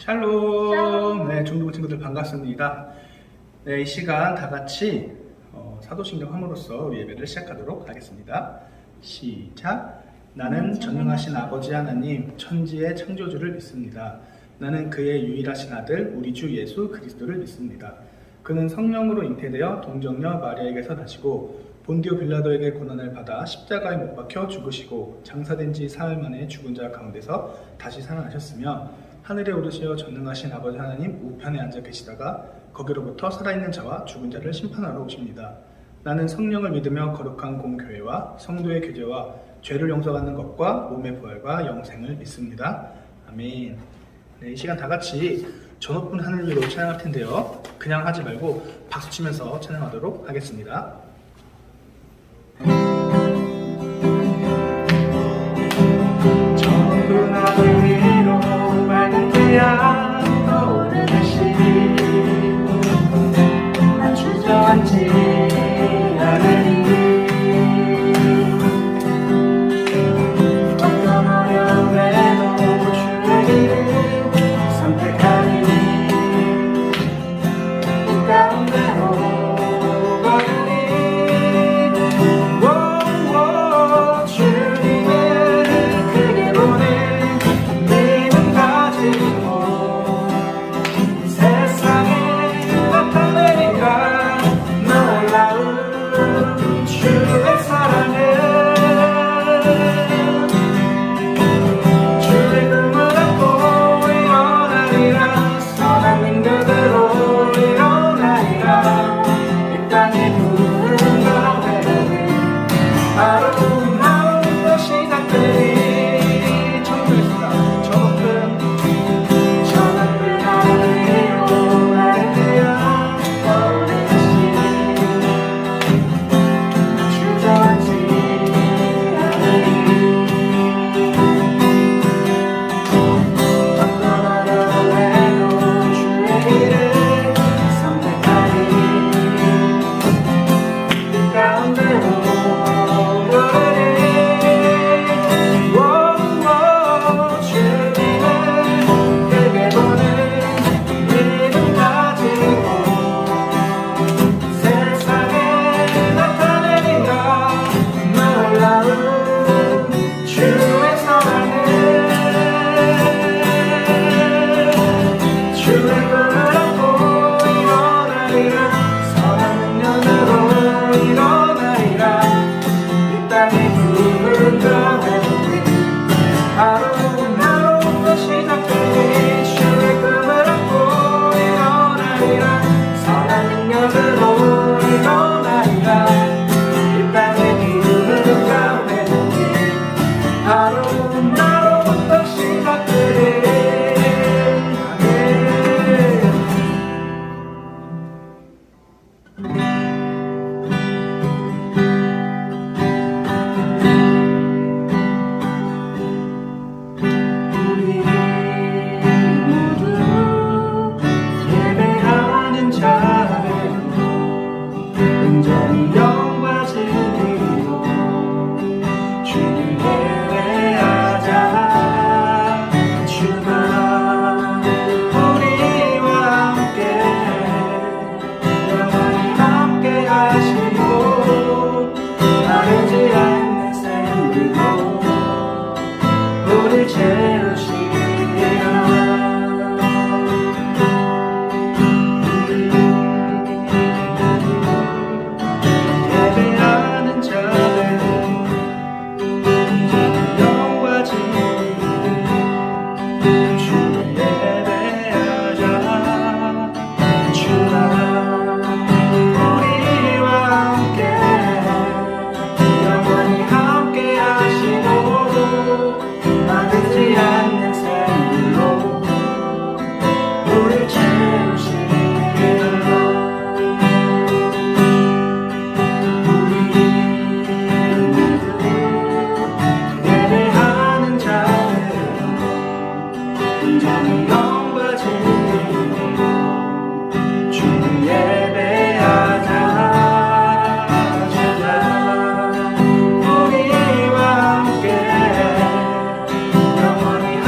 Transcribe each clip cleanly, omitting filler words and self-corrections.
샬롬. 네, 중도부 친구들 반갑습니다. 네, 이 시간 다 같이 사도신경 함으로써 우리 예배를 시작하도록 하겠습니다. 시작. 나는 전능하신 아버지 하나님, 천지의 창조주를 믿습니다. 나는 그의 유일하신 아들, 우리 주 예수 그리스도를 믿습니다. 그는 성령으로 잉태되어 동정녀 마리아에게서 나시고 본디오 빌라도에게 고난을 받아 십자가에 못 박혀 죽으시고 장사된 지 사흘 만에 죽은 자 가운데서 다시 살아나셨으며 하늘에 오르시어 전능하신 아버지 하나님 우편에 앉아 계시다가 거기로부터 살아있는 자와 죽은 자를 심판하러 오십니다. 나는 성령을 믿으며 거룩한 공교회와 성도의 교제와 죄를 용서받는 것과 몸의 부활과 영생을 믿습니다. 아멘. 네, 이 시간 다 같이 저 높은 하늘 위로 찬양할 텐데요. 그냥 하지 말고 박수 치면서 찬양하도록 하겠습니다. 저 높은 하늘 위로 맑은 태양 떠오르듯이 난 주저앉지 않으리. 어떤 어려움에도 주의 길을 선택하니 이 가운데로 걸으니 주님을 크게 보는 믿음 가지고 세상에 나타내니까 놀라운 주의 사랑을 주의 꿈을 안고 일어나리라. 선한 능력으로 일어나리라. 이 땅에 부른 가운데 아름다운 하루부터 시작되리. 천국에서다. 저 높은 하늘 위로 맑은 태양 떠오르듯이 주저앉지 않으리. 어떤 어려움에도 주의 길을 선택하리. 이 가운데로 우리와 함께 영원히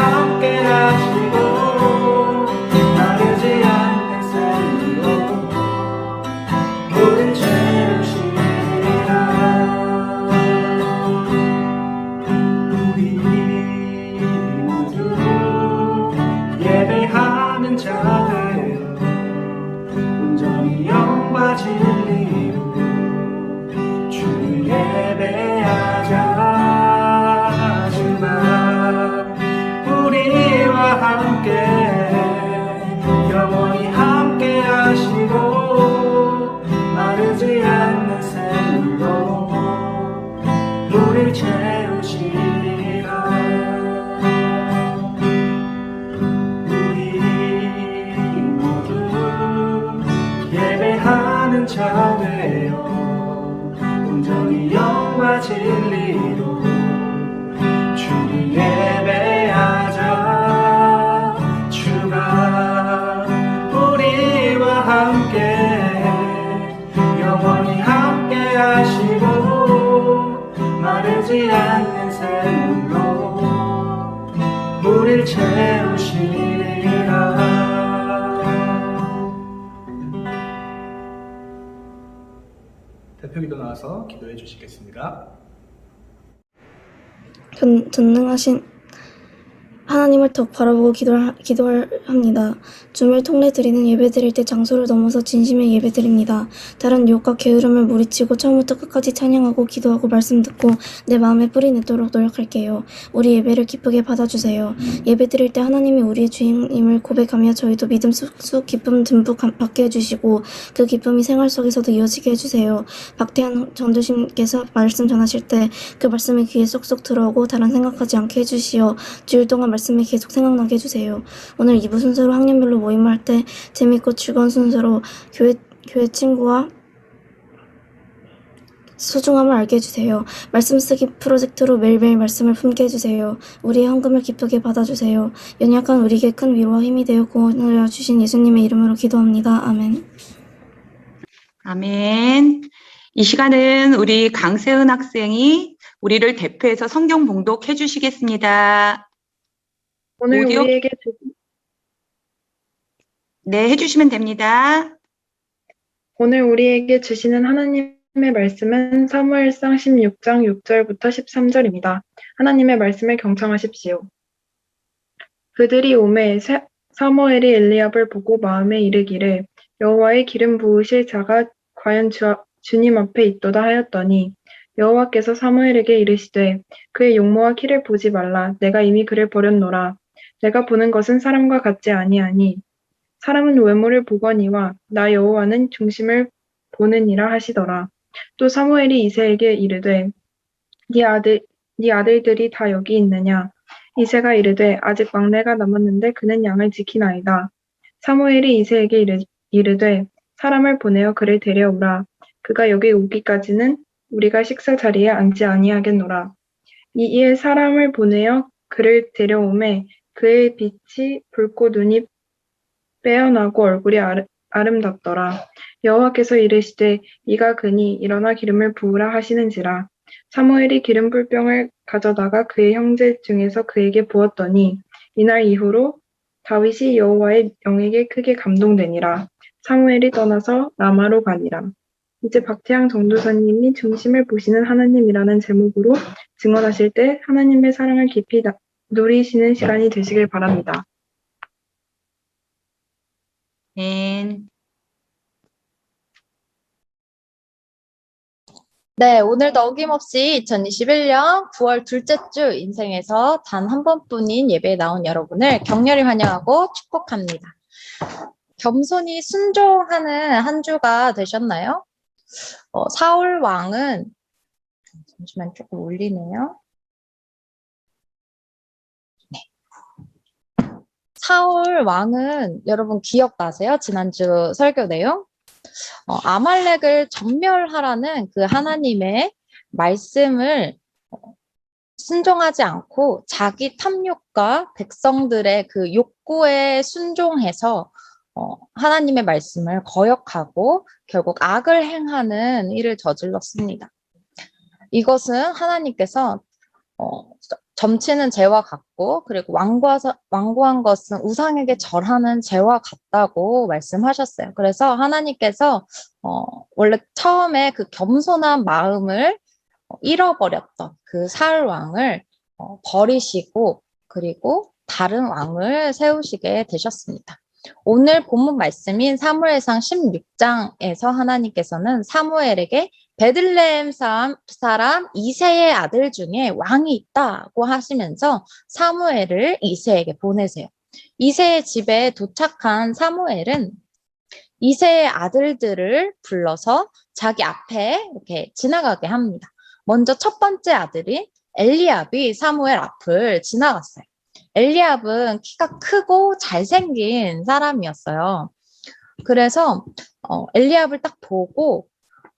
예배하자. 주가 우리와 함께 영원히 함께 하시고 마르지 않는 샘물로 우릴 채우시리라. 대표기도 나와서 기도해 주시겠습니다. 전능하신 하나님을 더 바라보고 기도합니다. 줌을 통해 드리는 예배 드릴 때 장소를 넘어서 진심의 예배 드립니다. 다른 유혹과 게으름을 무리치고 처음부터 끝까지 찬양하고 기도하고 말씀 듣고 내 마음에 뿌리 내도록 노력할게요. 우리 예배를 기쁘게 받아주세요. 예배 드릴 때 하나님이 우리의 주인임을 고백하며 저희도 믿음 쑥쑥 기쁨 듬뿍 받게 해주시고 그 기쁨이 생활 속에서도 이어지게 해주세요. 박태환 전도신께서 말씀 전하실 때 그 말씀이 귀에 쏙쏙 들어오고 다른 생각하지 않게 해주시어 주일 동안 말씀이 계속 생각나게 해주세요. 오늘 2부 순서로 학년별로 모임을 할 때 재밌고 즐거운 순서로 교회 친구와 소중함을 알게 해주세요. 말씀 쓰기 프로젝트로 매일매일 말씀을 품게 해주세요. 우리의 헌금을 기쁘게 받아주세요. 연약한 우리에게 큰 위로와 힘이 되어 구원하여 주신 예수님의 이름으로 기도합니다. 아멘. 아멘. 이 시간은 우리 강세은 학생이 우리를 대표해서 성경 봉독해 주시겠습니다. 오늘 오디오? 우리에게 네, 해주시면 됩니다. 오늘 우리에게 주시는 하나님의 말씀은 사무엘상 16장 6절부터 13절입니다. 하나님의 말씀을 경청하십시오. 그들이 오매 사무엘이 엘리압을 보고 마음에 이르기를 여호와의 기름 부으실 자가 과연 주님 앞에 있도다 하였더니 여호와께서 사무엘에게 이르시되 그의 용모와 키를 보지 말라. 내가 이미 그를 버렸노라. 내가 보는 것은 사람과 같지 아니하니 사람은 외모를 보거니와 나 여호와는 중심을 보느니라 하시더라. 또 사무엘이 이새에게 이르되 네 아들들이 다 여기 있느냐? 이새가 이르되 아직 막내가 남았는데 그는 양을 지키나이다. 사무엘이 이새에게 이르되 사람을 보내어 그를 데려오라. 그가 여기 오기까지는 우리가 식사 자리에 앉지 아니하겠노라. 이에 사람을 보내어 그를 데려오매 그의 빛이 붉고 눈이 빼어나고 얼굴이 아름답더라. 여호와께서 이르시되 이가 그니 일어나 기름을 부으라 하시는지라. 사무엘이 기름 불병을 가져다가 그의 형제 중에서 그에게 부었더니 이날 이후로 다윗이 여호와의 영에게 크게 감동되니라. 사무엘이 떠나서 라마로 가니라. 이제 박태양 전도사님이 중심을 보시는 하나님이라는 제목으로 증언하실 때 하나님의 사랑을 깊이 누리시는 시간이 되시길 바랍니다. 아멘. 네, 오늘도 어김없이 2021년 9월 둘째 주 인생에서 단 한 번뿐인 예배에 나온 여러분을 격렬히 환영하고 축복합니다. 겸손히 순종하는 한 주가 되셨나요? 사울 왕은 잠시만 조금 올리네요. 네. 사울 왕은 여러분 기억나세요? 지난주 설교 내용? 아말렉을 전멸하라는 그 하나님의 말씀을 순종하지 않고 자기 탐욕과 백성들의 그 욕구에 순종해서 하나님의 말씀을 거역하고 결국 악을 행하는 일을 저질렀습니다. 이것은 하나님께서 점치는 죄와 같고 그리고 완고한 것은 우상에게 절하는 죄와 같다고 말씀하셨어요. 그래서 하나님께서 원래 처음에 그 겸손한 마음을 잃어버렸던 그 사울 왕을 버리시고 그리고 다른 왕을 세우시게 되셨습니다. 오늘 본문 말씀인 사무엘상 16장에서 하나님께서는 사무엘에게 베들레헴 사람 이새의 아들 중에 왕이 있다고 하시면서 사무엘을 이새에게 보내세요. 이새의 집에 도착한 사무엘은 이새의 아들들을 불러서 자기 앞에 이렇게 지나가게 합니다. 먼저 첫 번째 아들인 엘리압이 사무엘 앞을 지나갔어요. 엘리압은 키가 크고 잘생긴 사람이었어요. 그래서 엘리압을 딱 보고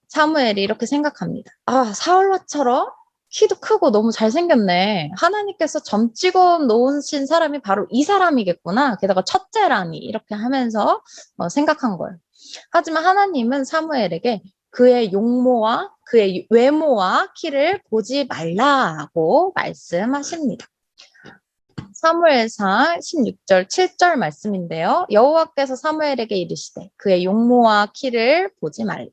사무엘이 이렇게 생각합니다. 사울처럼 키도 크고 너무 잘생겼네. 하나님께서 점 찍어 놓으신 사람이 바로 이 사람이겠구나. 게다가 첫째라니. 이렇게 하면서 생각한 거예요. 하지만 하나님은 사무엘에게 그의 용모와 그의 외모와 키를 보지 말라고 말씀하십니다. 사무엘상 16절 7절 말씀인데요. 여호와께서 사무엘에게 이르시되 그의 용모와 키를 보지 말라.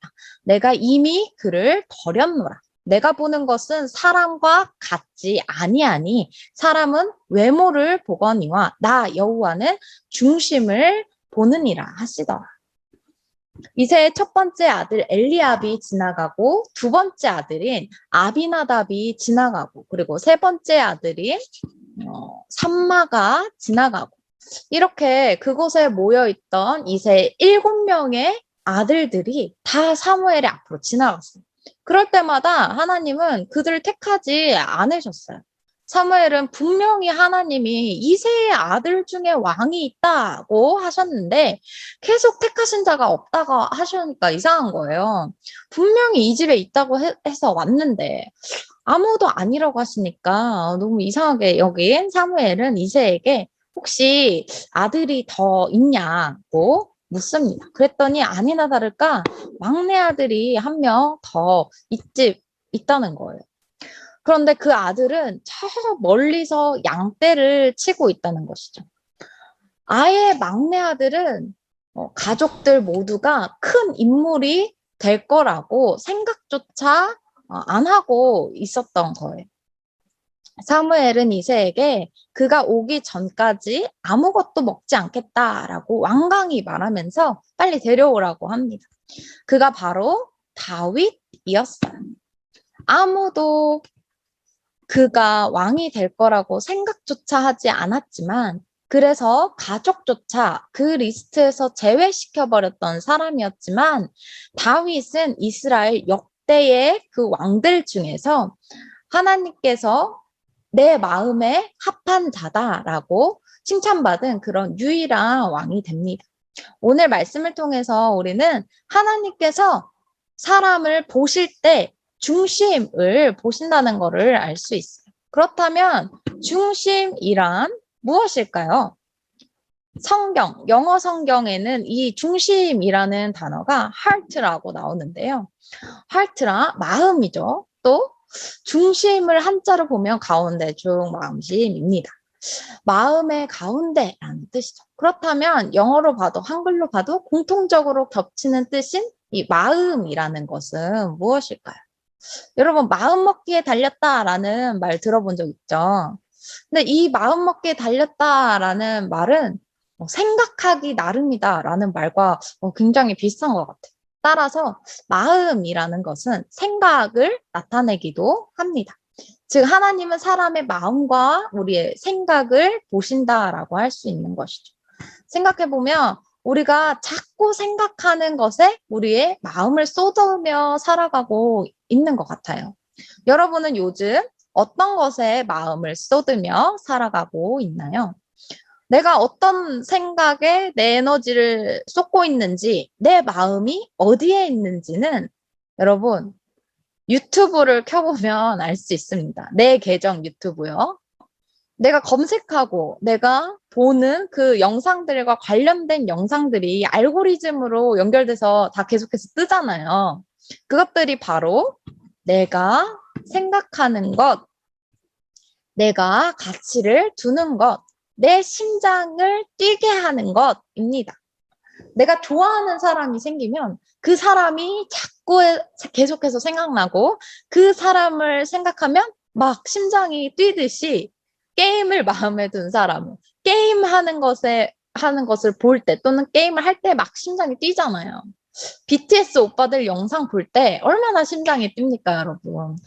내가 이미 그를 버렸노라. 내가 보는 것은 사람과 같지 아니하니 사람은 외모를 보거니와 나 여호와는 중심을 보느니라 하시더라. 이새의 첫 번째 아들 엘리압이 지나가고 두 번째 아들인 아비나답이 지나가고 그리고 세 번째 아들인 삼마가 지나가고 이렇게 그곳에 모여있던 이새 7명의 아들들이 다 사무엘의 앞으로 지나갔어요. 그럴 때마다 하나님은 그들을 택하지 않으셨어요. 사무엘은 분명히 하나님이 이새의 아들 중에 왕이 있다고 하셨는데 계속 택하신 자가 없다고 하시니까 이상한 거예요. 분명히 이 집에 있다고 해서 왔는데 아무도 아니라고 하시니까 너무 이상하게 여긴 사무엘은 이새에게 혹시 아들이 더 있냐고 묻습니다. 그랬더니 아니나 다를까 막내 아들이 한 명 더 있다는 거예요. 그런데 그 아들은 저 멀리서 양떼를 치고 있다는 것이죠. 아예 막내 아들은 가족들 모두가 큰 인물이 될 거라고 생각조차 안 하고 있었던 거예요. 사무엘은 이새에게 그가 오기 전까지 아무것도 먹지 않겠다라고 완강히 말하면서 빨리 데려오라고 합니다. 그가 바로 다윗이었어요. 아무도 그가 왕이 될 거라고 생각조차 하지 않았지만 그래서 가족조차 그 리스트에서 제외시켜버렸던 사람이었지만 다윗은 이스라엘 역대의 그 왕들 중에서 하나님께서 내 마음에 합한 자다라고 칭찬받은 그런 유일한 왕이 됩니다. 오늘 말씀을 통해서 우리는 하나님께서 사람을 보실 때 중심을 보신다는 것을 알 수 있어요. 그렇다면 중심이란 무엇일까요? 영어 성경에는 이 중심이라는 단어가 heart라고 나오는데요. heart라 마음이죠. 또 중심을 한자로 보면 가운데 중 마음심입니다. 마음의 가운데라는 뜻이죠. 그렇다면 영어로 봐도 한글로 봐도 공통적으로 겹치는 뜻인 이 마음이라는 것은 무엇일까요? 여러분 마음 먹기에 달렸다라는 말 들어본 적 있죠? 근데 이 마음 먹기에 달렸다라는 말은 생각하기 나름이다라는 말과 굉장히 비슷한 것 같아요. 따라서 마음이라는 것은 생각을 나타내기도 합니다. 즉 하나님은 사람의 마음과 우리의 생각을 보신다라고 할 수 있는 것이죠. 생각해보면 우리가 자꾸 생각하는 것에 우리의 마음을 쏟으며 살아가고 있는 것 같아요. 여러분은 요즘 어떤 것에 마음을 쏟으며 살아가고 있나요? 내가 어떤 생각에 내 에너지를 쏟고 있는지, 내 마음이 어디에 있는지는 여러분 유튜브를 켜보면 알 수 있습니다. 내 계정 유튜브요. 내가 검색하고 내가 보는 그 영상들과 관련된 영상들이 알고리즘으로 연결돼서 다 계속해서 뜨잖아요. 그것들이 바로 내가 생각하는 것, 내가 가치를 두는 것, 내 심장을 뛰게 하는 것입니다. 내가 좋아하는 사람이 생기면 그 사람이 자꾸 계속해서 생각나고 그 사람을 생각하면 막 심장이 뛰듯이 게임을 마음에 둔 사람은 게임하는 것을 볼 때 또는 게임을 할 때 막 심장이 뛰잖아요. BTS 오빠들 영상 볼 때 얼마나 심장이 뜁니까, 여러분?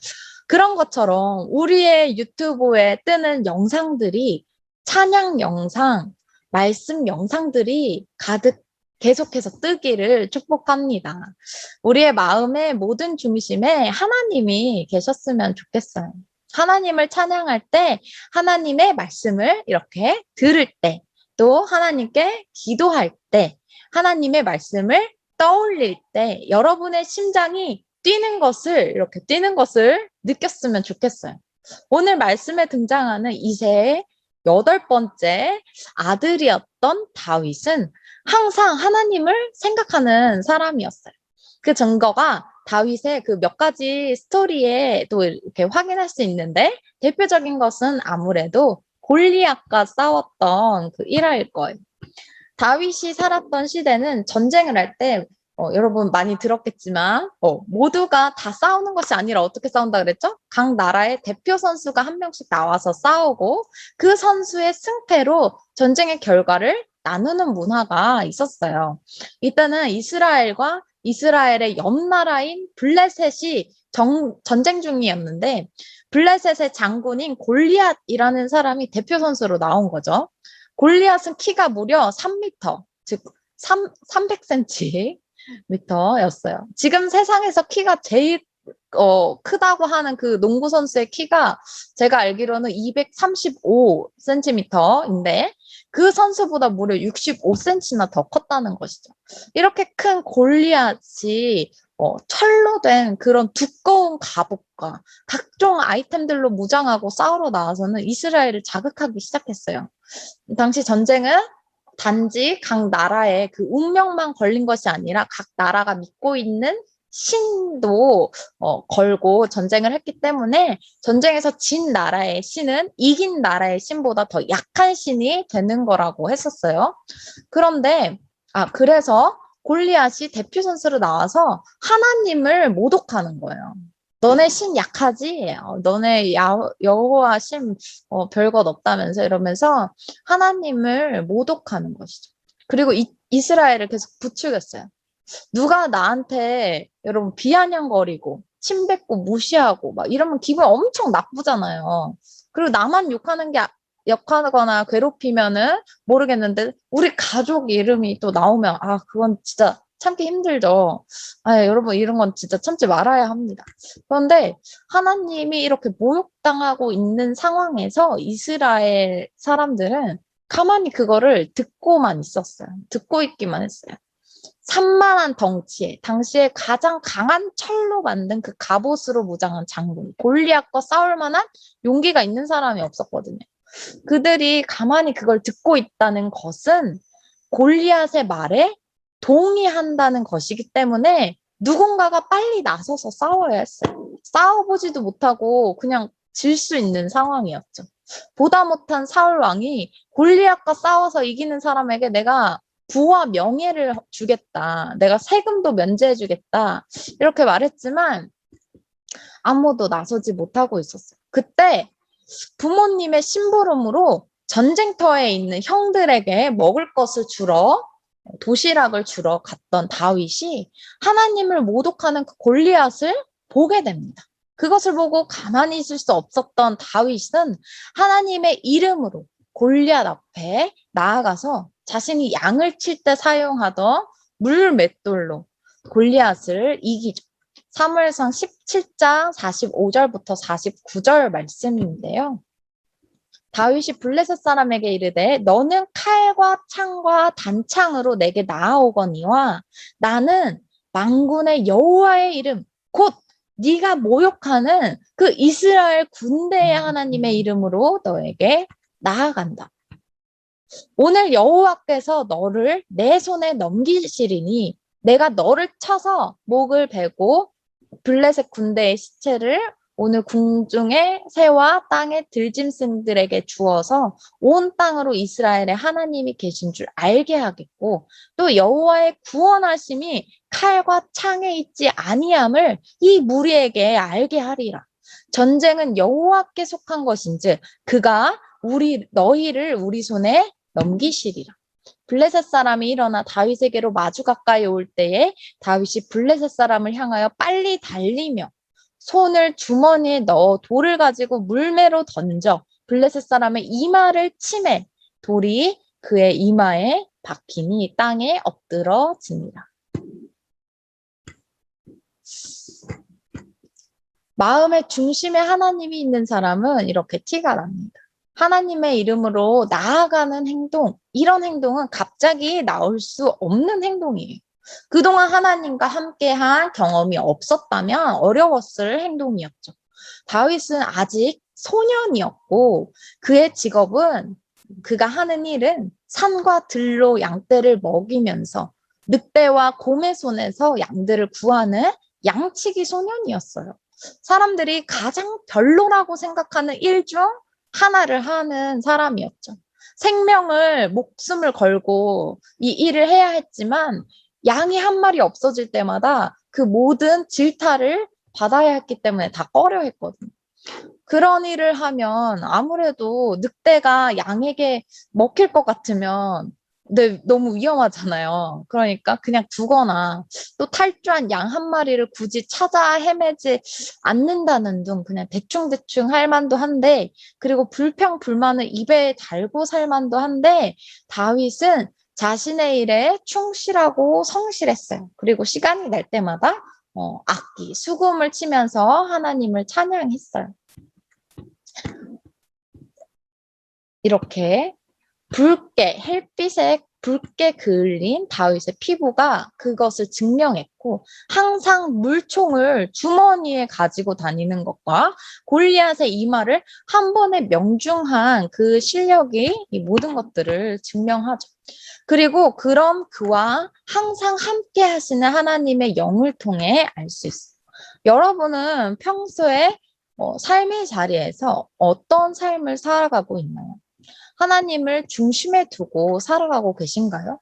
그런 것처럼 우리의 유튜브에 뜨는 영상들이 찬양 영상, 말씀 영상들이 가득 계속해서 뜨기를 축복합니다. 우리의 마음의 모든 중심에 하나님이 계셨으면 좋겠어요. 하나님을 찬양할 때, 하나님의 말씀을 이렇게 들을 때, 또 하나님께 기도할 때, 하나님의 말씀을 떠올릴 때 여러분의 심장이 이렇게 뛰는 것을 느꼈으면 좋겠어요. 오늘 말씀에 등장하는 이세의 8번째 아들이었던 다윗은 항상 하나님을 생각하는 사람이었어요. 그 증거가 다윗의 그 몇 가지 스토리에 또 이렇게 확인할 수 있는데, 대표적인 것은 아무래도 골리앗과 싸웠던 그 일화일 거예요. 다윗이 살았던 시대는 전쟁을 할 때, 여러분 많이 들었겠지만, 모두가 다 싸우는 것이 아니라 어떻게 싸운다 그랬죠? 각 나라의 대표 선수가 한 명씩 나와서 싸우고, 그 선수의 승패로 전쟁의 결과를 나누는 문화가 있었어요. 이때는 이스라엘과 이스라엘의 옆 나라인 블레셋이 전쟁 중이었는데, 블레셋의 장군인 골리앗이라는 사람이 대표 선수로 나온 거죠. 골리앗은 키가 무려 3m, 즉 300cm였어요. 지금 세상에서 키가 제일 크다고 하는 그 농구 선수의 키가 제가 알기로는 235cm인데 그 선수보다 무려 65cm나 더 컸다는 것이죠. 이렇게 큰 골리앗이 철로 된 그런 두꺼운 갑옷과 각종 아이템들로 무장하고 싸우러 나와서는 이스라엘을 자극하기 시작했어요. 당시 전쟁은 단지 각 나라의 그 운명만 걸린 것이 아니라 각 나라가 믿고 있는 신도 걸고 전쟁을 했기 때문에 전쟁에서 진 나라의 신은 이긴 나라의 신보다 더 약한 신이 되는 거라고 했었어요. 그런데 그래서 골리앗이 대표 선수로 나와서 하나님을 모독하는 거예요. 너네 신 약하지? 너네 여호와 신 별것 없다면서 이러면서 하나님을 모독하는 것이죠. 그리고 이스라엘을 계속 부추겼어요. 누가 나한테 여러분 비아냥거리고 침 뱉고 무시하고 막 이러면 기분 엄청 나쁘잖아요. 그리고 나만 욕하거나 괴롭히면은 모르겠는데 우리 가족 이름이 또 나오면 그건 진짜 참기 힘들죠. 여러분 이런 건 진짜 참지 말아야 합니다. 그런데 하나님이 이렇게 모욕당하고 있는 상황에서 이스라엘 사람들은 가만히 그거를 듣고만 있었어요. 듣고 있기만 했어요. 산만한 덩치에 당시에 가장 강한 철로 만든 그 갑옷으로 무장한 장군 골리앗과 싸울 만한 용기가 있는 사람이 없었거든요. 그들이 가만히 그걸 듣고 있다는 것은 골리앗의 말에 동의한다는 것이기 때문에 누군가가 빨리 나서서 싸워야 했어요. 싸워보지도 못하고 그냥 질 수 있는 상황이었죠. 보다 못한 사울 왕이 골리앗과 싸워서 이기는 사람에게 내가 부와 명예를 주겠다. 내가 세금도 면제해 주겠다. 이렇게 말했지만 아무도 나서지 못하고 있었어요. 그때 부모님의 심부름으로 전쟁터에 있는 형들에게 먹을 것을 주러 도시락을 주러 갔던 다윗이 하나님을 모독하는 그 골리앗을 보게 됩니다. 그것을 보고 가만히 있을 수 없었던 다윗은 하나님의 이름으로 골리앗 앞에 나아가서 자신이 양을 칠 때 사용하던 물맷돌로 골리앗을 이기죠. 사무엘상 17장 45절부터 49절 말씀인데요. 다윗이 블레셋 사람에게 이르되 너는 칼과 창과 단창으로 내게 나아오거니와 나는 만군의 여호와의 이름 곧 네가 모욕하는 그 이스라엘 군대의 하나님의 이름으로 너에게 나아간다. 오늘 여호와께서 너를 내 손에 넘기시리니 내가 너를 쳐서 목을 베고 블레셋 군대의 시체를 오늘 궁중의 새와 땅의 들짐승들에게 주어서 온 땅으로 이스라엘의 하나님이 계신 줄 알게 하겠고 또 여호와의 구원하심이 칼과 창에 있지 아니함을 이 무리에게 알게 하리라. 전쟁은 여호와께 속한 것인즉 그가 너희를 우리 손에 넘기시리라. 블레셋 사람이 일어나 다윗에게로 마주 가까이 올 때에 다윗이 블레셋 사람을 향하여 빨리 달리며 손을 주머니에 넣어 돌을 가지고 물매로 던져 블레셋 사람의 이마를 치매 돌이 그의 이마에 박히니 땅에 엎드러지니라. 마음의 중심에 하나님이 있는 사람은 이렇게 티가 납니다. 하나님의 이름으로 나아가는 행동, 이런 행동은 갑자기 나올 수 없는 행동이에요. 그동안 하나님과 함께한 경험이 없었다면 어려웠을 행동이었죠. 다윗은 아직 소년이었고 그의 직업은 그가 하는 일은 산과 들로 양떼를 먹이면서 늑대와 곰의 손에서 양들을 구하는 양치기 소년이었어요. 사람들이 가장 별로라고 생각하는 일 중 하나를 하는 사람이었죠. 생명을, 목숨을 걸고 이 일을 해야 했지만 양이 한 마리 없어질 때마다 그 모든 질타를 받아야 했기 때문에 다 꺼려 했거든요. 그런 일을 하면 아무래도 늑대가 양에게 먹힐 것 같으면 근데 너무 위험하잖아요. 그러니까 그냥 두거나 또 탈주한 양 한 마리를 굳이 찾아 헤매지 않는다는 둥 그냥 대충대충 할 만도 한데 그리고 불평 불만을 입에 달고 살 만도 한데 다윗은 자신의 일에 충실하고 성실했어요. 그리고 시간이 날 때마다 악기, 수금을 치면서 하나님을 찬양했어요. 이렇게 붉게 햇빛에 붉게 그을린 다윗의 피부가 그것을 증명했고 항상 물총을 주머니에 가지고 다니는 것과 골리앗의 이마를 한 번에 명중한 그 실력이 이 모든 것들을 증명하죠. 그리고 그런 그와 항상 함께 하시는 하나님의 영을 통해 알 수 있어요. 여러분은 평소에 삶의 자리에서 어떤 삶을 살아가고 있나요? 하나님을 중심에 두고 살아가고 계신가요?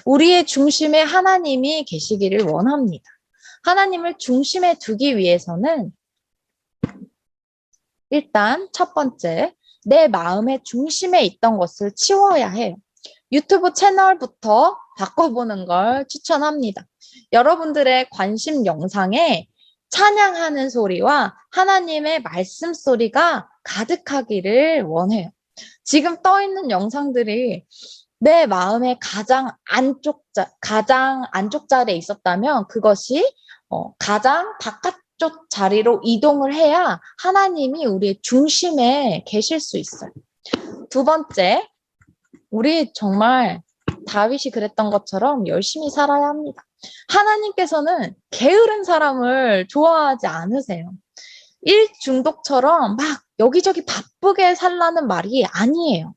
우리의 중심에 하나님이 계시기를 원합니다. 하나님을 중심에 두기 위해서는 일단 첫 번째, 내 마음의 중심에 있던 것을 치워야 해요. 유튜브 채널부터 바꿔보는 걸 추천합니다. 여러분들의 관심 영상에 찬양하는 소리와 하나님의 말씀 소리가 가득하기를 원해요. 지금 떠 있는 영상들이 내 마음의 가장 안쪽 자리에 있었다면 그것이 가장 바깥쪽 자리로 이동을 해야 하나님이 우리의 중심에 계실 수 있어요. 두 번째, 우리 정말 다윗이 그랬던 것처럼 열심히 살아야 합니다. 하나님께서는 게으른 사람을 좋아하지 않으세요. 일 중독처럼 막 여기저기 바쁘게 살라는 말이 아니에요.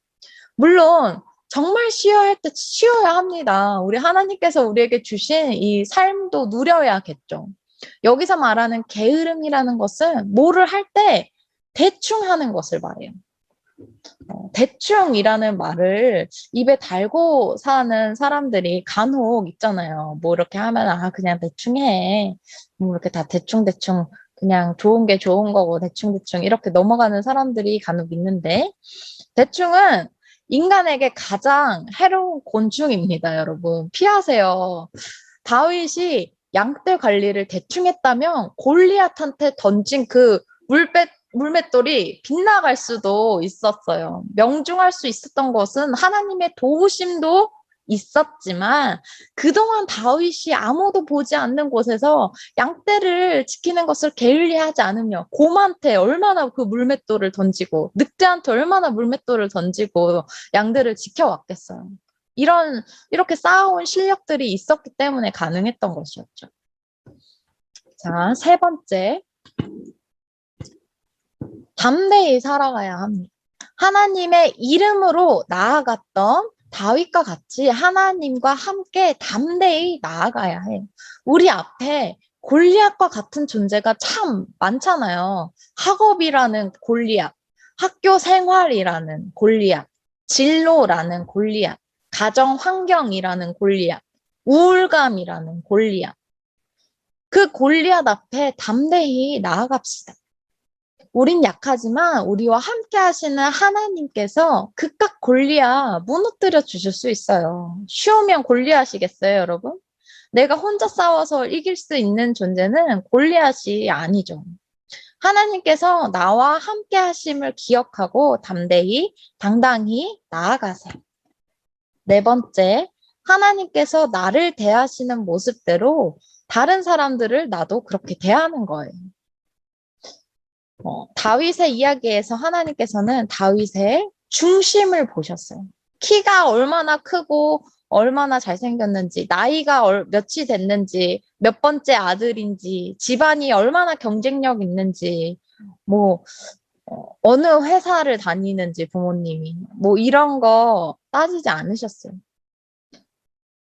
물론 정말 쉬어야 할 때 쉬어야 합니다. 우리 하나님께서 우리에게 주신 이 삶도 누려야겠죠. 여기서 말하는 게으름이라는 것은 뭐를 할 때 대충 하는 것을 말해요. 대충이라는 말을 입에 달고 사는 사람들이 간혹 있잖아요. 뭐 이렇게 하면 그냥 대충 해. 뭐 이렇게 다 대충대충 그냥 좋은 게 좋은 거고 대충대충 이렇게 넘어가는 사람들이 간혹 있는데 대충은 인간에게 가장 해로운 곤충입니다, 여러분. 피하세요. 다윗이 양떼 관리를 대충 했다면 골리앗한테 던진 그 물맷돌이 빗나갈 수도 있었어요. 명중할 수 있었던 것은 하나님의 도우심도 있었지만 그동안 다윗이 아무도 보지 않는 곳에서 양떼를 지키는 것을 게을리하지 않으며 곰한테 얼마나 그 물맷돌을 던지고 늑대한테 얼마나 물맷돌을 던지고 양들을 지켜왔겠어요. 이렇게 쌓아온 실력들이 있었기 때문에 가능했던 것이었죠. 자, 세 번째. 담대히 살아가야 합니다. 하나님의 이름으로 나아갔던 다윗과 같이 하나님과 함께 담대히 나아가야 해요. 우리 앞에 골리앗과 같은 존재가 참 많잖아요. 학업이라는 골리앗, 학교 생활이라는 골리앗, 진로라는 골리앗, 가정 환경이라는 골리앗, 우울감이라는 골리앗. 그 골리앗 앞에 담대히 나아갑시다. 우린 약하지만 우리와 함께 하시는 하나님께서 그깟 골리앗 무너뜨려 주실 수 있어요. 쉬우면 골리앗이겠어요, 여러분? 내가 혼자 싸워서 이길 수 있는 존재는 골리앗이 아니죠. 하나님께서 나와 함께 하심을 기억하고 담대히, 당당히 나아가세요. 네 번째, 하나님께서 나를 대하시는 모습대로 다른 사람들을 나도 그렇게 대하는 거예요. 다윗의 이야기에서 하나님께서는 다윗의 중심을 보셨어요. 키가 얼마나 크고 얼마나 잘생겼는지, 나이가 몇이 됐는지, 몇 번째 아들인지, 집안이 얼마나 경쟁력 있는지, 뭐, 어느 회사를 다니는지 부모님이, 뭐 이런 거 따지지 않으셨어요.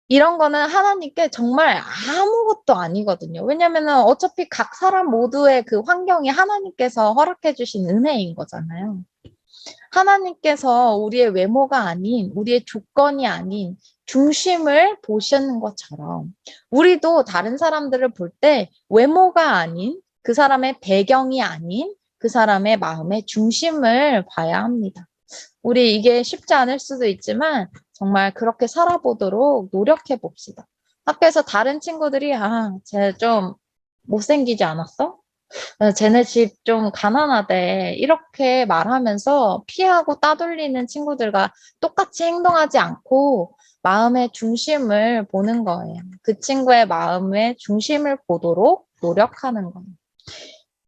이런 거는 하나님께 정말 아무것도 아니거든요. 왜냐면은 어차피 각 사람 모두의 그 환경이 하나님께서 허락해 주신 은혜인 거잖아요. 하나님께서 우리의 외모가 아닌, 우리의 조건이 아닌 중심을 보시는 것처럼 우리도 다른 사람들을 볼 때 외모가 아닌, 그 사람의 배경이 아닌 그 사람의 마음의 중심을 봐야 합니다. 우리 이게 쉽지 않을 수도 있지만 정말 그렇게 살아보도록 노력해 봅시다. 학교에서 다른 친구들이 쟤 좀 못생기지 않았어? 쟤네 집 좀 가난하대. 이렇게 말하면서 피하고 따돌리는 친구들과 똑같이 행동하지 않고 마음의 중심을 보는 거예요. 그 친구의 마음의 중심을 보도록 노력하는 거예요.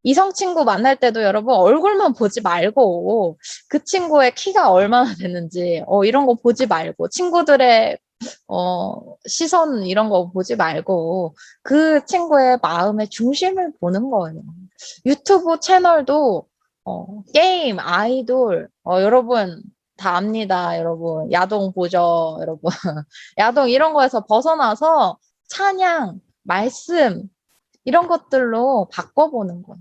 이성 친구 만날 때도 여러분 얼굴만 보지 말고 그 친구의 키가 얼마나 되는지 이런 거 보지 말고 친구들의 시선 이런 거 보지 말고 그 친구의 마음의 중심을 보는 거예요. 유튜브 채널도 게임, 아이돌 여러분 다 압니다. 여러분 야동 보죠. 여러분 야동 이런 거에서 벗어나서 찬양, 말씀 이런 것들로 바꿔보는 거예요.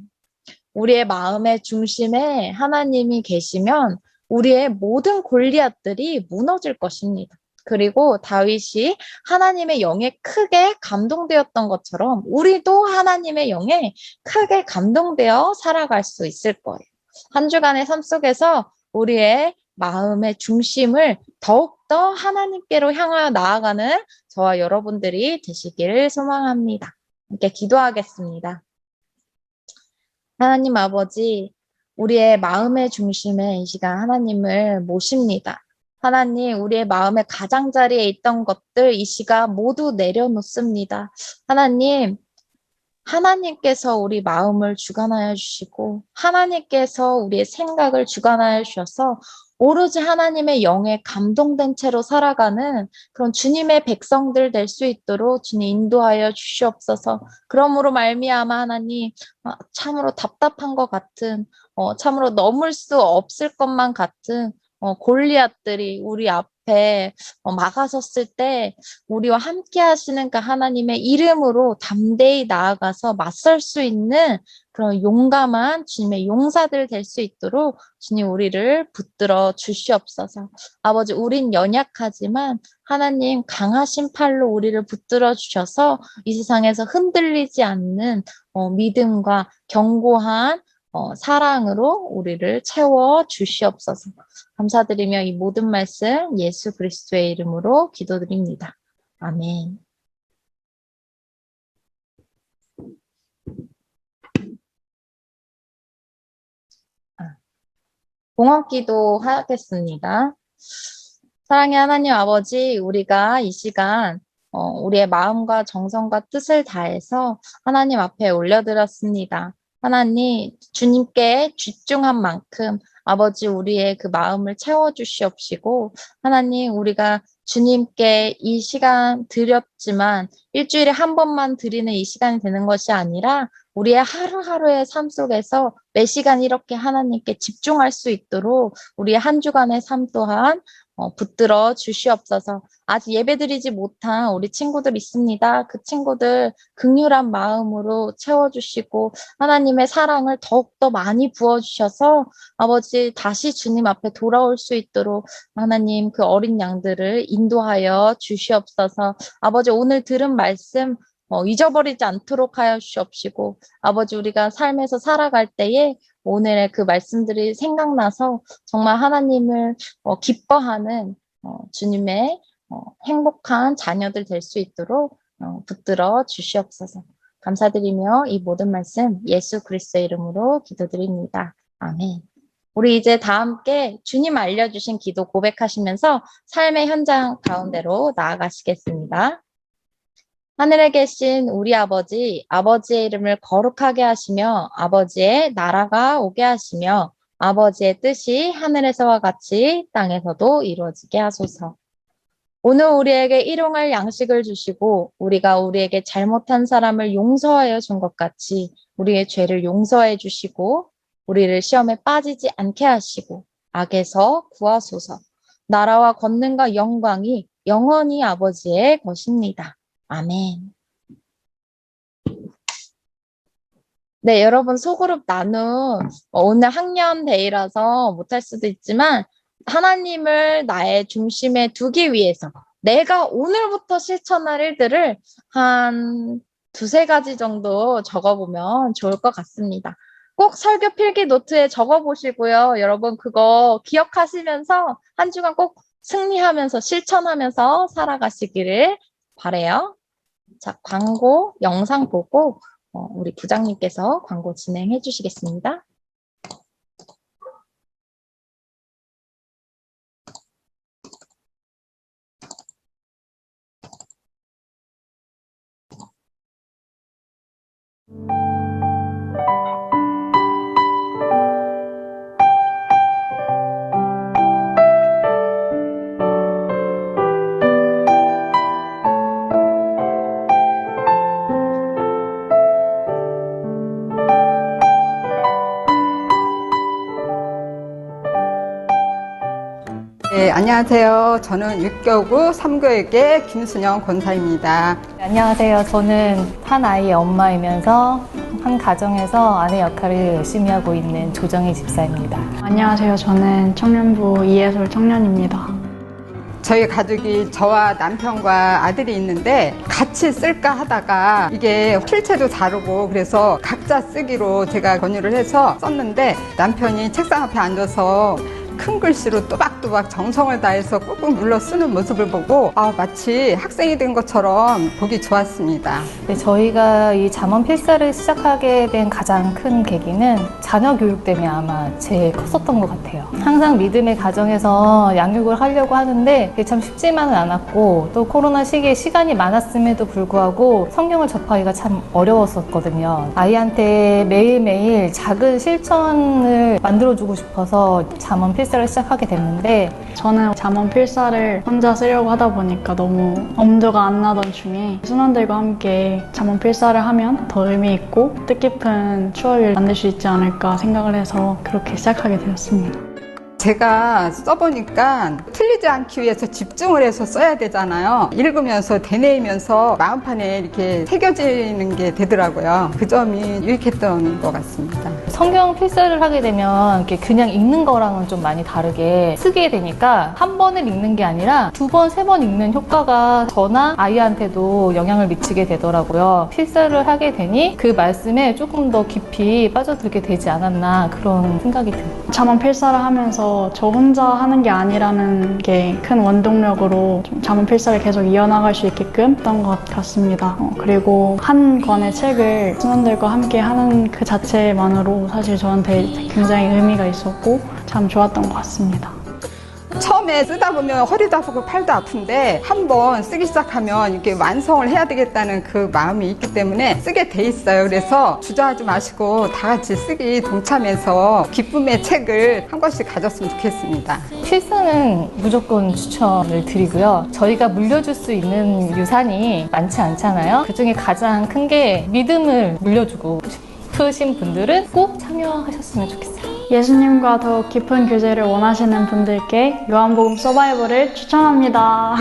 우리의 마음의 중심에 하나님이 계시면 우리의 모든 골리앗들이 무너질 것입니다. 그리고 다윗이 하나님의 영에 크게 감동되었던 것처럼 우리도 하나님의 영에 크게 감동되어 살아갈 수 있을 거예요. 한 주간의 삶 속에서 우리의 마음의 중심을 더욱더 하나님께로 향하여 나아가는 저와 여러분들이 되시기를 소망합니다. 함께 기도하겠습니다. 하나님 아버지, 우리의 마음의 중심에 이 시간 하나님을 모십니다. 하나님, 우리의 마음의 가장자리에 있던 것들 이 시간 모두 내려놓습니다. 하나님, 하나님께서 우리 마음을 주관하여 주시고 하나님께서 우리의 생각을 주관하여 주셔서 오로지 하나님의 영에 감동된 채로 살아가는 그런 주님의 백성들 될 수 있도록 주님 인도하여 주시옵소서. 그러므로 말미암아 하나님 참으로 답답한 것 같은 참으로 넘을 수 없을 것만 같은 골리앗들이 우리 앞에 막아섰을 때 우리와 함께 하시는 그 하나님의 이름으로 담대히 나아가서 맞설 수 있는 그런 용감한 주님의 용사들 될 수 있도록 주님 우리를 붙들어 주시옵소서. 아버지 우린 연약하지만 하나님 강하신 팔로 우리를 붙들어 주셔서 이 세상에서 흔들리지 않는 믿음과 견고한 사랑으로 우리를 채워 주시옵소서. 감사드리며 이 모든 말씀 예수 그리스도의 이름으로 기도드립니다. 아멘. 공헌기도 하겠습니다. 사랑의 하나님 아버지, 우리가 이 시간 우리의 마음과 정성과 뜻을 다해서 하나님 앞에 올려드렸습니다. 하나님, 주님께 집중한 만큼 아버지 우리의 그 마음을 채워주시옵시고 하나님 우리가 주님께 이 시간 드렸지만 일주일에 한 번만 드리는 이 시간이 되는 것이 아니라 우리의 하루하루의 삶 속에서 매 시간 이렇게 하나님께 집중할 수 있도록 우리의 한 주간의 삶 또한 붙들어 주시옵소서. 아직 예배드리지 못한 우리 친구들 있습니다. 그 친구들 긍휼한 마음으로 채워주시고 하나님의 사랑을 더욱더 많이 부어주셔서 아버지 다시 주님 앞에 돌아올 수 있도록 하나님 그 어린 양들을 인도하여 주시옵소서. 아버지 오늘 들은 말씀 잊어버리지 않도록 하여 주시옵시고 아버지 우리가 삶에서 살아갈 때에 오늘의 그 말씀들이 생각나서 정말 하나님을 기뻐하는 주님의 행복한 자녀들 될 수 있도록 붙들어 주시옵소서. 감사드리며 이 모든 말씀 예수 그리스도의 이름으로 기도드립니다. 아멘. 우리 이제 다 함께 주님 알려주신 기도 고백하시면서 삶의 현장 가운데로 나아가시겠습니다. 하늘에 계신 우리 아버지, 아버지의 이름을 거룩하게 하시며 아버지의 나라가 오게 하시며 아버지의 뜻이 하늘에서와 같이 땅에서도 이루어지게 하소서. 오늘 우리에게 일용할 양식을 주시고 우리가 우리에게 잘못한 사람을 용서하여 준 것 같이 우리의 죄를 용서해 주시고 우리를 시험에 빠지지 않게 하시고 악에서 구하소서. 나라와 권능과 영광이 영원히 아버지의 것입니다. 아멘. 네, 여러분 소그룹 나눔 오늘 학년데이라서 못할 수도 있지만 하나님을 나의 중심에 두기 위해서 내가 오늘부터 실천할 일들을 한 두세 가지 정도 적어보면 좋을 것 같습니다. 꼭 설교 필기 노트에 적어보시고요. 여러분 그거 기억하시면서 한 주간 꼭 승리하면서 실천하면서 살아가시기를 바래요. 자, 광고 영상 보고 우리 부장님께서 광고 진행해 주시겠습니다. 네, 안녕하세요. 저는 6교구 3교육의 김순영 권사입니다. 안녕하세요. 저는 한 아이의 엄마이면서 한 가정에서 아내 역할을 열심히 하고 있는 조정희 집사입니다. 안녕하세요. 저는 청년부 이예솔 청년입니다. 저희 가족이 저와 남편과 아들이 있는데 같이 쓸까 하다가 이게 필체도 다르고 그래서 각자 쓰기로 제가 권유를 해서 썼는데 남편이 책상 앞에 앉아서 큰 글씨로 또박또박 정성을 다해서 꾹꾹 눌러 쓰는 모습을 보고 마치 학생이 된 것처럼 보기 좋았습니다. 네, 저희가 이 잠언 필사를 시작하게 된 가장 큰 계기는 자녀 교육 때문에 아마 제일 컸었던 것 같아요. 항상 믿음의 가정에서 양육을 하려고 하는데 그게 참 쉽지만은 않았고 또 코로나 시기에 시간이 많았음에도 불구하고 성경을 접하기가 참 어려웠었거든요. 아이한테 매일매일 작은 실천을 만들어주고 싶어서 잠언 필사를 시작하게 됐는데 저는 잠언 필사를 혼자 쓰려고 하다 보니까 너무 엄두가 안 나던 중에 순원들과 함께 잠언 필사를 하면 더 의미 있고 뜻깊은 추억을 만들 수 있지 않을까 생각을 해서 그렇게 시작하게 되었습니다. 제가 써보니까 틀리지 않기 위해서 집중을 해서 써야 되잖아요. 읽으면서 되뇌이면서 마음판에 이렇게 새겨지는 게 되더라고요. 그 점이 유익했던 것 같습니다. 성경 필사를 하게 되면 이렇게 그냥 읽는 거랑은 좀 많이 다르게 쓰게 되니까 한 번을 읽는 게 아니라 두 번, 세 번 읽는 효과가 저나 아이한테도 영향을 미치게 되더라고요. 필사를 하게 되니 그 말씀에 조금 더 깊이 빠져들게 되지 않았나 그런 생각이 듭니다. 잠언 필사를 하면서 저 혼자 하는 게 아니라는 게 큰 원동력으로 좀 잠언 필사를 계속 이어나갈 수 있게끔 했던 것 같습니다. 그리고 한 권의 책을 순원들과 함께 하는 그 자체만으로 사실 저한테 굉장히 의미가 있었고 참 좋았던 것 같습니다. 처음에 쓰다 보면 허리도 아프고 팔도 아픈데 한번 쓰기 시작하면 이렇게 완성을 해야 되겠다는 그 마음이 있기 때문에 쓰게 돼 있어요. 그래서 주저하지 마시고 다 같이 쓰기 동참해서 기쁨의 책을 한 권씩 가졌으면 좋겠습니다. 필사는 무조건 추천을 드리고요. 저희가 물려줄 수 있는 유산이 많지 않잖아요. 그 중에 가장 큰 게 믿음을 물려주고 싶으신 분들은 꼭 참여하셨으면 좋겠어요. 예수님과 더욱 깊은 교제를 원하시는 분들께 요한복음 서바이벌을 추천합니다.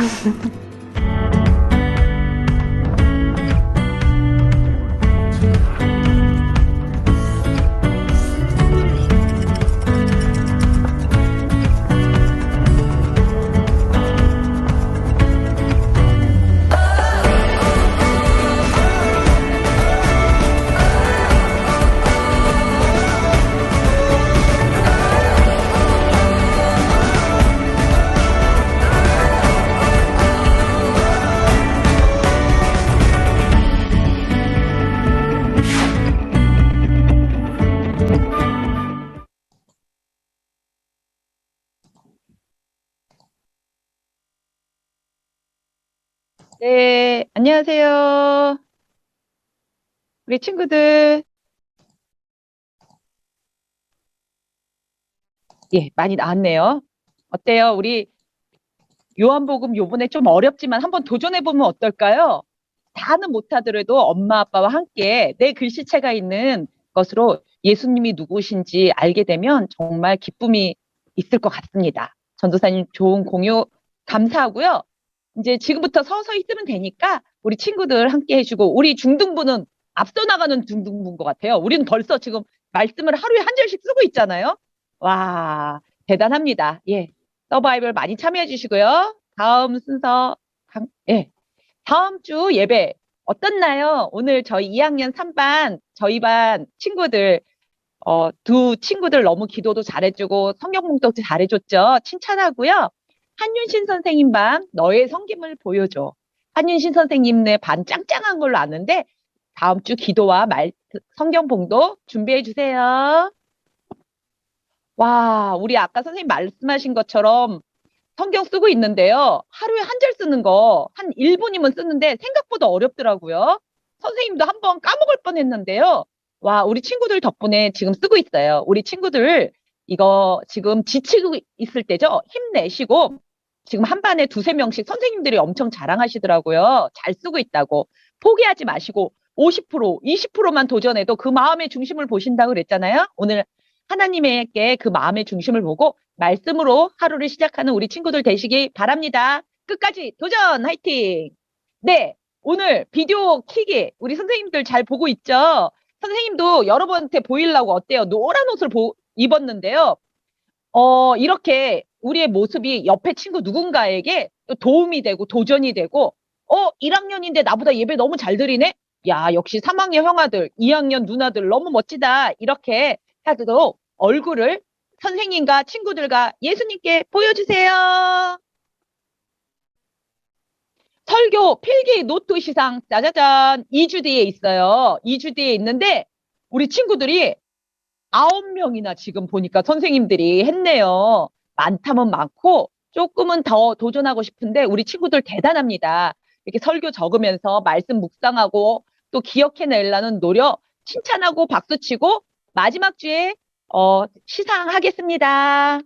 네, 안녕하세요. 우리 친구들. 예, 많이 나왔네요. 어때요? 우리 요한복음 요번에 좀 어렵지만 한번 도전해보면 어떨까요? 다는 못하더라도 엄마 아빠와 함께 내 글씨체가 있는 것으로 예수님이 누구신지 알게 되면 정말 기쁨이 있을 것 같습니다. 전도사님 좋은 공유 감사하고요. 이제 지금부터 서서히 쓰면 되니까 우리 친구들 함께 해주고 우리 중등부는 앞서 나가는 중등부인 것 같아요. 우리는 벌써 지금 말씀을 하루에 한 절씩 쓰고 있잖아요. 와, 대단합니다. 예. 서바이벌 많이 참여해 주시고요. 다음 순서, 예. 다음 주 예배 어떻나요? 오늘 저희 2학년 3반, 저희 반 친구들, 두 친구들 너무 기도도 잘해주고 성경 봉독도 잘해줬죠. 칭찬하고요. 한윤신 선생님 반, 너의 성김을 보여줘. 한윤신 선생님네 반 짱짱한 걸로 아는데, 다음 주 기도와 성경 봉독 준비해 주세요. 와, 우리 아까 선생님 말씀하신 것처럼 성경 쓰고 있는데요. 하루에 한 절 쓰는 거 한 1분이면 쓰는데 생각보다 어렵더라고요. 선생님도 한번 까먹을 뻔했는데요. 와, 우리 친구들 덕분에 지금 쓰고 있어요. 우리 친구들 이거 지금 지치고 있을 때죠. 힘내시고 지금 한 반에 두세 명씩 선생님들이 엄청 자랑하시더라고요. 잘 쓰고 있다고. 포기하지 마시고 50%, 20%만 도전해도 그 마음의 중심을 보신다고 그랬잖아요. 오늘 하나님에게 그 마음의 중심을 보고 말씀으로 하루를 시작하는 우리 친구들 되시기 바랍니다. 끝까지 도전! 화이팅! 네, 오늘 비디오 킥이 우리 선생님들 잘 보고 있죠? 선생님도 여러분한테 보이려고 어때요? 노란 옷을 입었는데요. 이렇게 우리의 모습이 옆에 친구 누군가에게 또 도움이 되고 도전이 되고 1학년인데 나보다 예배 너무 잘 드리네? 야, 역시 3학년 형아들, 2학년 누나들 너무 멋지다. 이렇게 하도록 얼굴을 선생님과 친구들과 예수님께 보여주세요. 설교 필기 노트 시상 짜자잔 2주 뒤에 있어요. 2주 뒤에 있는데 우리 친구들이 9명이나 지금 보니까 선생님들이 했네요. 많다면 많고 조금은 더 도전하고 싶은데 우리 친구들 대단합니다. 이렇게 설교 적으면서 말씀 묵상하고 또 기억해내려는 노력 칭찬하고 박수치고 마지막 주에 시상하겠습니다.